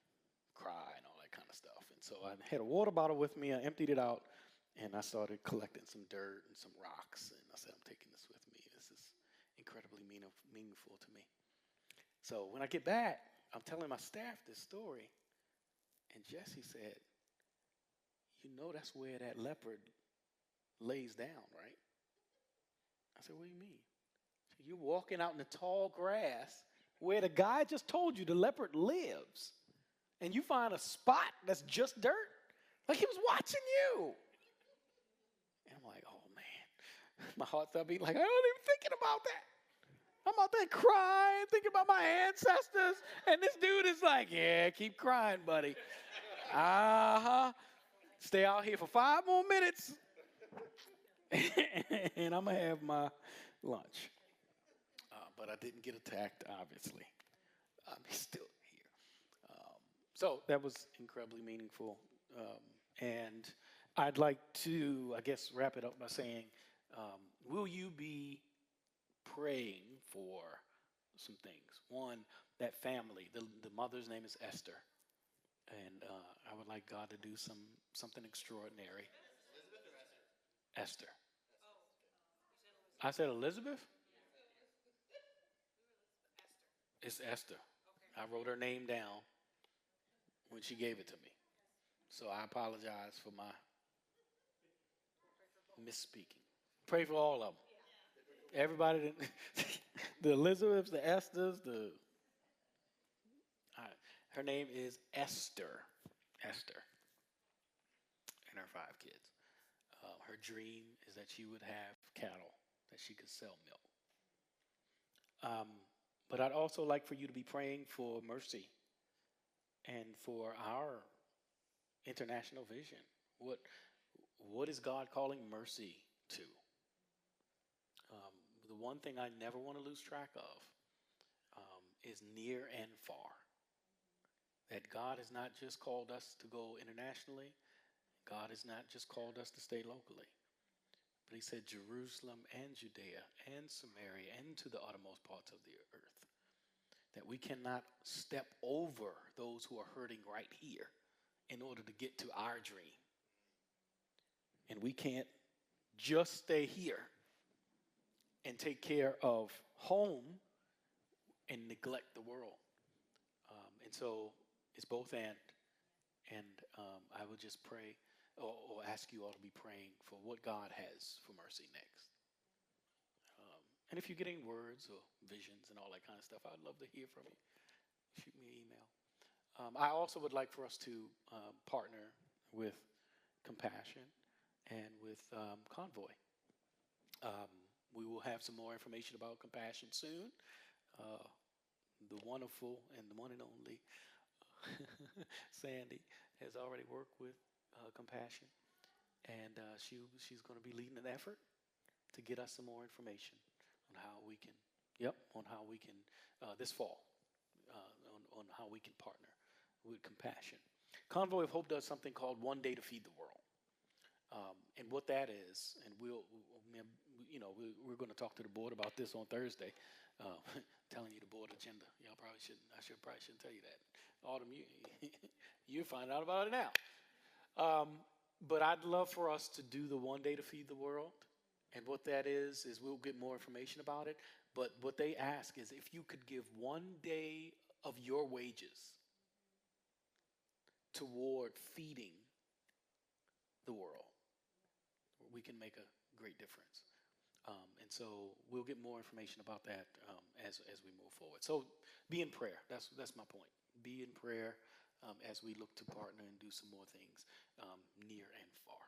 cry and all that kind of stuff. And so I had a water bottle with me. I emptied it out, and I started collecting some dirt and some rocks. And I said, I'm taking this with me. This is incredibly meaningful to me. So when I get back, I'm telling my staff this story. And Jesse said, that's where that leopard lays down, right? I said, what do you mean? So you're walking out in the tall grass where the guy just told you the leopard lives, and you find a spot that's just dirt? Like he was watching you. And I'm like, oh, man. My heart started beating like, I wasn't even thinking about that. I'm out there crying, thinking about my ancestors, and this dude is like, yeah, keep crying, buddy. Stay out here for 5 more minutes, and I'm going to have my lunch. But I didn't get attacked, obviously. I'm still here. So that was incredibly meaningful. And I'd like to, I guess, wrap it up by saying, will you be praying for some things? One, that family, the mother's name is Esther. And I would like God to do something extraordinary. Esther. I said Elizabeth? It's Esther. I wrote her name down when she gave it to me. So I apologize for my misspeaking. Pray for all of them. Everybody, the Elizabeths, the Esthers, her name is Esther. Esther. And her 5 kids. Her dream is that she would have cattle, that she could sell milk. Um, but I'd also like for you to be praying for mercy and for our international vision. What what is God calling mercy to? Um, the one thing I never want to lose track of is near and far. That God has not just called us to go internationally. God has not just called us to stay locally. But he said Jerusalem and Judea and Samaria and to the uttermost parts of the earth. That we cannot step over those who are hurting right here in order to get to our dream. And we can't just stay here and take care of home and neglect the world. And so it's both and. And I would just pray or ask you all to be praying for what God has for mercy next. And if you're getting words or visions and all that kind of stuff, I'd love to hear from you. Shoot me an email. I also would like for us to partner with Compassion and with Convoy. We will have some more information about Compassion soon. The wonderful and the one and only Sandy has already worked with Compassion, and she's going to be leading an effort to get us some more information on how we can, this fall, on how we can partner with Compassion. Convoy of Hope does something called One Day to Feed the World. And what that is, and we're going to talk to the board about this on Thursday. Telling you the board agenda. Y'all probably shouldn't. I probably shouldn't tell you that. Autumn, you find out about it now. But I'd love for us to do the One Day to Feed the World. And what that is we'll get more information about it. But what they ask is if you could give one day of your wages toward feeding the world, we can make a great difference. And so we'll get more information about that as we move forward. So be in prayer. That's my point. Be in prayer as we look to partner and do some more things near and far.